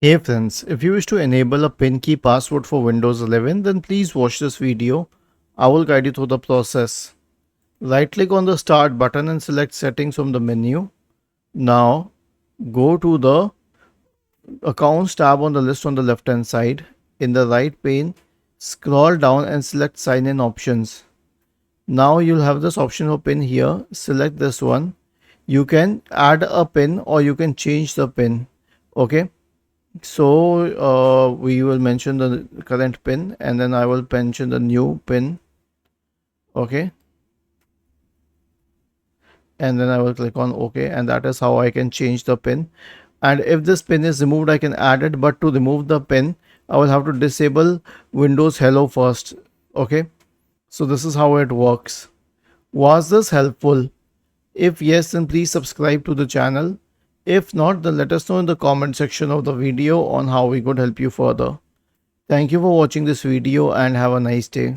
Hey friends, if you wish to enable a PIN key password for Windows 11, then please watch this video. I will guide you through the process. Right click on the start button and select settings from the menu. Now go to the accounts tab on the list on the left hand side. In the right pane, scroll down and select sign in options. Now you'll have this option for PIN here. Select this one. You can add a PIN or you can change the PIN. Okay. So we will mention the current pin and then I will mention the new pin. Okay, and then I will click on OK, and that is how I can change the pin. And if this pin is removed, I can add it, but to remove the pin I will have to disable Windows Hello first. Okay, so this is how it works. Was this helpful? If yes, then please subscribe to the channel. If not, then let us know in the comment section of the video on how we could help you further. Thank you for watching this video and have a nice day.